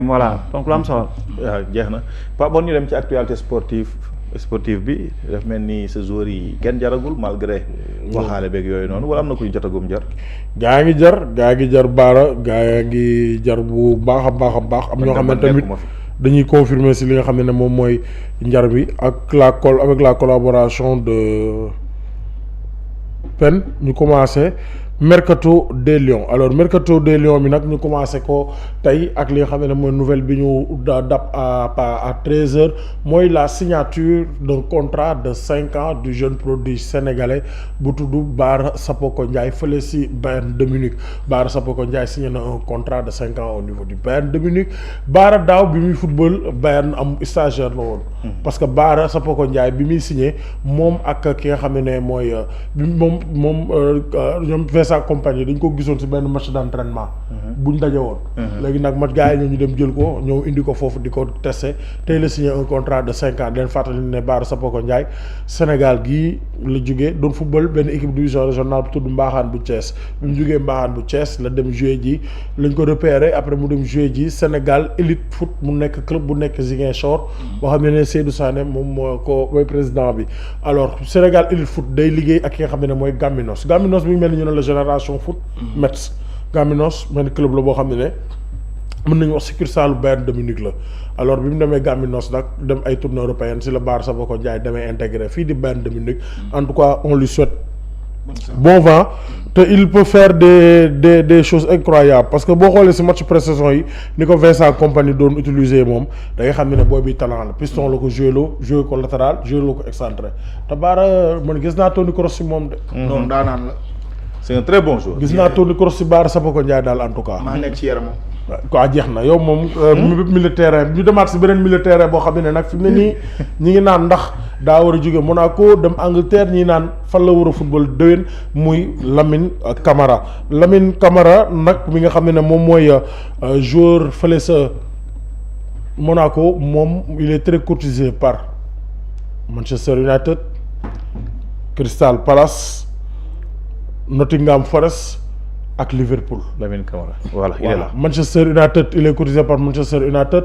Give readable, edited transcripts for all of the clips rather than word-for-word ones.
voilà donc lu am solo. waaw jeex na Pape bon ñu dem ci actualité sportive bi daf mel ni sa joueur yi kenn jaragul malgré waxaale beeg yooyu noonu wala am na kuy jotagum jar. gaa ngi jar baara gaa ngi jar bu baax a baax am ñoo xam ne tamit dañuy confirmer si li nga xam ne moom mooy njar bi ak avec la collaboration de PEN ñu commencé mercato des Lions alors mercato des Lions bi nag ñu commencé ko tey ak li nga xam ne mooy nouvelle bi ñu dab à 13h mooy la signature d'un contrat de 5 ans du jeune prodige sénégalais bu tudd Bara Sapoko Ndiaye fële si Bayern de Munich. Bara Sapoko Ndiaye signé na un contrat de 5 ans au niveau du Bayern de Munich. Bara daaw bi muy football Bayern am stagiaire la woon. parce que Bara Sapoko Ndiaye bi muy signé moom ak ki nga xam ne mooy ñoom sa compagnie dañ ko gisoon ci benn match d'entraînement buñ daje woon léegi nag mat gars yi ñu dem jël ko ñëw indi ko foofu di ko testé tey la signé un contrat de 5 ans leen fàttali ne Bara Sapoko Ndiaye Sénégal gii la jógee doon football benn équipe division régionale bu tudd Mbaaxaan bu Thiès bi mu jógee Mbaaxaan bu Thiès la dem jouer ji lañ ko repéré après mu dem jouer ji Sénégal Elite Foot mu nekk club bu nekk Ziguinchor boo xam ne Seydou Sané moom moo ko mooy président bi alors Sénégal Elite Foot day liggéey ak ki nga xam ne mooy Gaminos bi mel ni ñu ne la Génération Foot Metz Gaminos benn club la boo xam ne mën nañu wax succursale Bayern de Munich la alors bi mu demee Gaminos nag dem ay tournées européennes si la Bara Sapoko Ndiaye demee intégré fii di Bayern de Munich en tout cas on lui souhaite bon vent te il peut faire des choses incroyables parce que boo xoolee si match pré-saison yi ni ko Vincent Kompany doon utiliser moom da nga xam ne booy bi talent la piston la ko joué ko latéral joué ko excentré te Bara man gis naa Toni Kroos si moom de. non daanaan la. c'est un très bon joueur. gis naa Toni Kroos si Bara Sapoko Ndiaye daal en tout cas. maa nekk ci yaramam. quoi jeex na yow moom. militaire ñu demaat si beneen militaire boo xam ne nag fi mu ne nii ñi ngi naan ndax daa war a jóge Monaco dem Angleterre ñi naan fan la war a football déwén muy Lamine Camara nag mi nga xam ne moom mooy joueur fële sa Monaco moom il est très courtisé par Manchester United, Crystal Palace, Nottingham Forest ak Liverpool. Lamine Camara voilà il est là. Manchester United il est courtisé par Manchester United,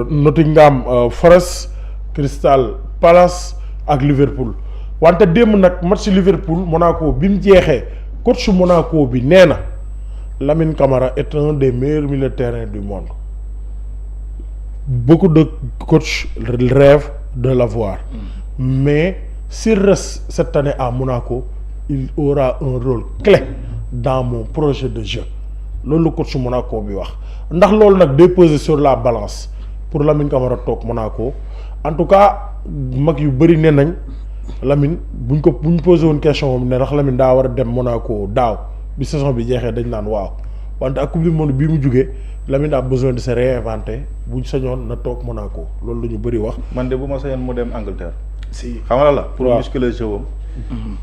Nottingham Forest, Crystal Palace ak Liverpool wante démb nag match Liverpool Monaco bi mu jeexee coach Monaco bi nee na Lamine Camara est un des meilleurs milieux de terrain du monde. Beaucoup de coachs rêvent de l'avoir, mais s'il reste cette année à Monaco il aura un rôle clé dans mon projet de jeu loolu coach Monaco bi wax ndax loolu nag day peser sur la balance pour Lamine Camara toog Monaco en tout cas mag yu bëri nee nañ Lamine buñ posé woon question moom ne ndax Lamine daa war a dem Monaco daaw bi saison bi jeexee dañ naan waaw wante ak coupe du monde bii mu jugee Lamine a besoin de se réinventer buñ sañoon na toog Monaco loolu la ñu bëri wax. man de bu ma sañoon mu dem Angleterre. si xam nga la pour musculer jeu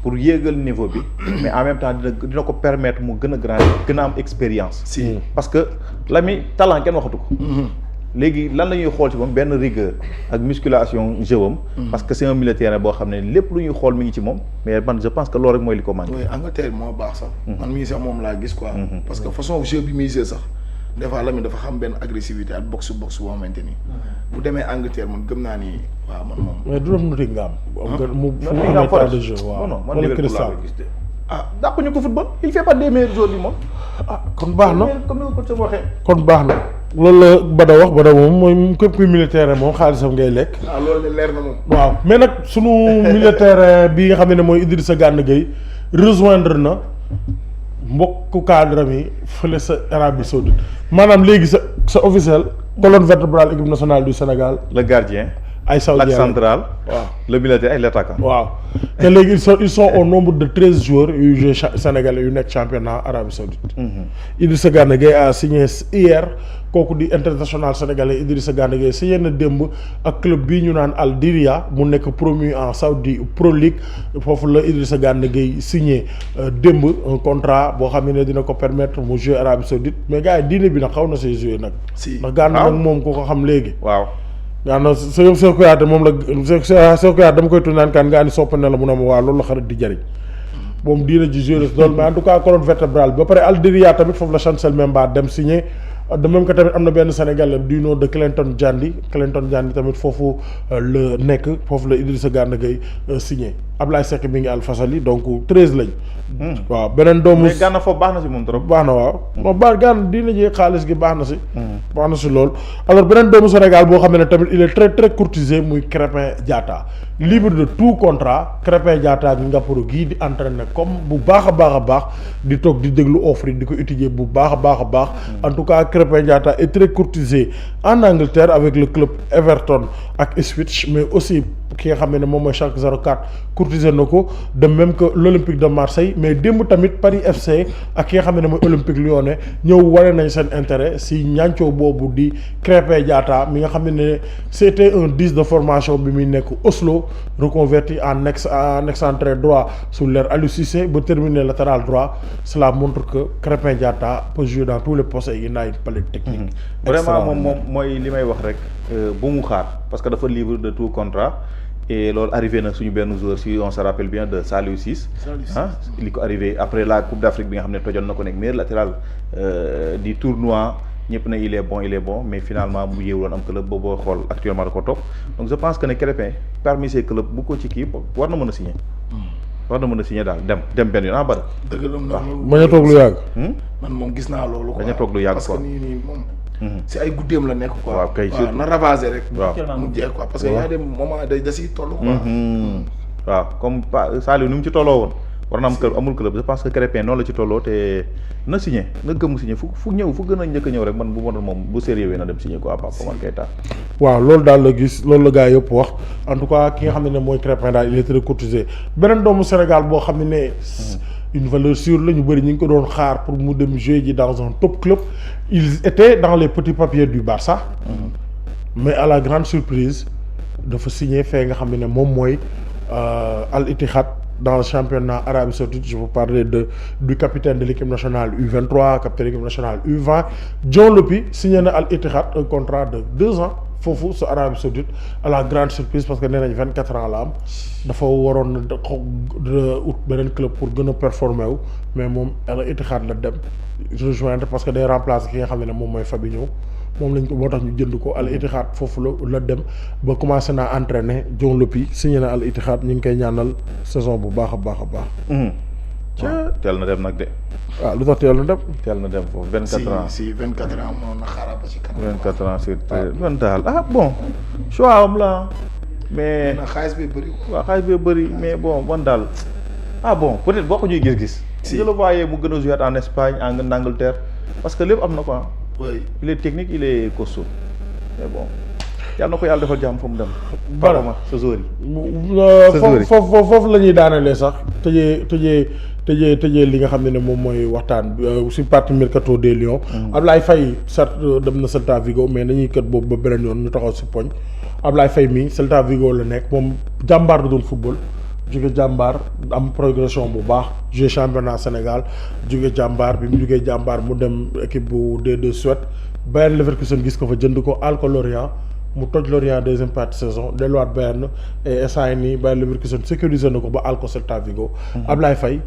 pour yéegal niveau bi mais en même temps dina ko permettre mu gën a grand gën a am expérience. si parce que Lamine talent kenn waxatu ko. léegi lan la ñuy xool ci moom benn rigueur ak musculation jeu am. parce que c'est un militaire boo xam ne lépp lu ñuy xool mi ngi ci moom mais man je pense que loolu rek mooy li ko manqué. oui Angleterre moo baax sax. man mii sax moom laa gis quoi. parce que façon jeu bi muy jeu sax des fois Lamine dafa xam benn agressivité ak boxe boo xamante ni. bu demee Angleterre man gëm naa ni waaw man moom. mais du doon Nottingham. Nottingham Forest de jeu waaw. non man Liverpool laa koy gis de. ah dàquñu ko football il fait pas des meilleurs joueurs du monde. kon baax na comme ni nga ko waxee. kon baax na loolu la Bada wax Bada moom mooy képp kuy militaire moom xaalisam ngay lekk. loolu de leer na moom. waaw mais nag sunu militaire bi nga xam ne mooy Idrissa Gana Gueye rejoindre na mbokku cadre mi fële sa Arabie Saoudite maanaam léegi sa officiel colonne vertébrale équipe nationale du Sénégal. le gardien. ay saoudien l'axe central. waaw le militaire et l'attaquant. waaw te léegi ils sont au nombre de 13 joueurs yu joué sénégalais yu nekk championnat Arabie Saoudite. Idrissa Gana Gueye a signé hier kooku di international sénégalais Idrissa Gana Gueye signé na démb ak club bii ñu naan Al Diriyah mu nekk promu en Saudi Pro League foofu la Idrissa Gana Gueye signé démb un contrat boo xam ne dina ko permettre mu jouer Arabie Saoudite mais gars yi diine bi nag xaw na say jouer nag. si ndax Gana nag moom ku ko xam léegi. waaw. yaa no Cheikh Kouyaté moom la Cheikh Kouyaté dama koy tudd naan kaan nga ni sopp ne la mu ne ma waa loolu la xarit di jëriñ moom diina ji joué loolu mais en tout cas colonne vertébrale bi ba pare Al Diriyah tamit foofu la Chancel Memba dem signé de même que tamit am na benn Sénégalais du nom de Clinton Diandi tamit foofu la nekk foofu la Idrissa Gana Gueye signé Ablaye Seck mi ngi Al Fadjli donc 13 lañ. waaw beneen doomu. mais Gana foofu baax na si moom trop. baax na waaw. non baax Gana dina jee xaalis gi baax na si. baax na si loolu. alors beneen doomu Sénégal boo xam ne tamit il est très très courtisé muy Krépin Diatta libre de tout contrat Krépin Diatta gi Ngaparou gii di entraîner comme bu baax a baax di toog di déglu offre yi di ko étudier bu baax a baax. en tout cas Krépin Diatta est très courtisé en Angleterre avec le club Everton ak Ipswich mais aussi ki nga xam ne moom mooy Schalke 04 courtisé na ko de même que l'Olympique de Marseille mais démb tamit Paris FC ak ki nga xam ne mooy Olympique Lyonnais ñëw wane nañ seen intérêt si ñancoo boobu di Krépin Diatta mi nga xam ne c'était un 10 de formation bi muy nekk Oslo reconverti en excentré droit sous l'ère Aliou Cissé ba terminer latéral droit cela montre que Krépin Diatta peut jouer dans tous les postes et il a une palette technique. Vraiment moom mooy li may wax rek bu mu xaar parce que dafa libre de tout contrat. Et loolu arrivé na suñu benn joueur si on se rappelle bien de Saliou Ciss li ko arrivé après la Coupe d'Afrique bi nga xam ne tojoon na ko nekk meilleur latéral du tournoi ñëpp na il est bon mais finalement mu yéewuloon am club boo xool actuellement da ko topp donc je pense que ne Krépin parmi ces clubs bu ko ci kii war na mën a signer daal dem benn yoon bari dëgg la bañ a toog lu yàgg. man moom gis naa loolu quoi bañ a toog lu yàgg parce quoi que nii moom si ay guddeem la nekk quoi. waaw kay surtout na ravager rek. waaw mu jeex quoi parce que y a des moments da siy toll quoi. waaw comme Saliou ni mu ci tolloo woon war na am club amul club je pense que Krépin noonu la ci tolloo te na signé na gëm signé fu gën a njëkk a ñëw rek man bu ma doon moom bu sérieux wee na dem signé quoi Pape Oumar Keita. waaw loolu daal la gis loolu la gars yëpp wax en tout cas ki nga xam ne mooy Krépin daal il est très courtisé beneen doomu Sénégal boo xam ne une valeur sûre la ñu bëri ñu ngi ko doon xaar pour mu dem jouer ji dans un top club ils étaient dans les petits papiers du Barça. mais à la grande surprise dafa signé fee nga xam ne moom mooy Al Ittihad dans le championnat Arabie Saoudite je veux parler du capitaine de l'équipe nationale U23 capitaine de l'équipe nationale U20 Dion Lopy signé na Al Ittihad un contrat de 2 ans foofu sa Arabie Saoudite à la grande surprise parce que nee nañ 24 ans la am dafa waroon ut beneen club pour gën a performer wu mais moom Al Ittihad la dem rejoindre parce que day remplacer ki nga xam ne moom mooy Fabinho moom lañ ko moo tax ñu jënd ko Al Ittihad foofu la dem ba commencé naa entraîner Dion Lopy signé na Al Ittihad ñu ngi koy ñaanal saison bu baax a baax. teel na dem nag de. waaw lu tax teel na dem. teel na dem foofu 24 ans si 24 ans mënoon na xaaral ba ci kanam. 24 ans sur 13 daal bon choix am la mais. xaalis bi bëri. waaw xaalis bi bëri mais bon man daal bon peut-être boo ko ñuy gis-gis. si je le voyais mu gën a jouer en Espagne en Angleterre parce que lépp am na quoi. oui il est technique il est costaud mais bon yàlla na ko yàlla defal jàmm fa mu dem. barama sa joueur yi. foofu la ñuy daanelee sax tëjee li nga xam ne moom mooy waxtaan si partie mercato des Lions. Ablaye Faye certes dem na Celta Vigo mais nañuy kët boobu ba beneen yoon ñu taxaw si poñ Ablaye Faye mii Celta Vigo la nekk moom jàmbaar du doon football. jóge jàmbaar am progression bu baax joué championnat Sénégal jóge jàmbaar bi mu jógee jàmbaar mu dem équipe bu D2 Suède Bayern Leverkusen gis ko fa jënd ko al ko Lorient mu toj Lorient deuxième partie saison delluwaat Bayern et instant yii nii Bayern Leverkusen sécurisé na ko ba al ko Celta Vigo. Ablaye Faye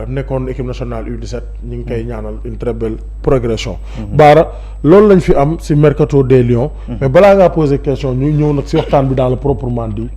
nekkoon équipe nationale U17 ñu ngi koy ñaanal une très belle progression. Baara loolu lañ fi am si mercato des Lions. mais balaa ngaa poser question ñu ñëw nag si waxtaan bi dans le proprement dit.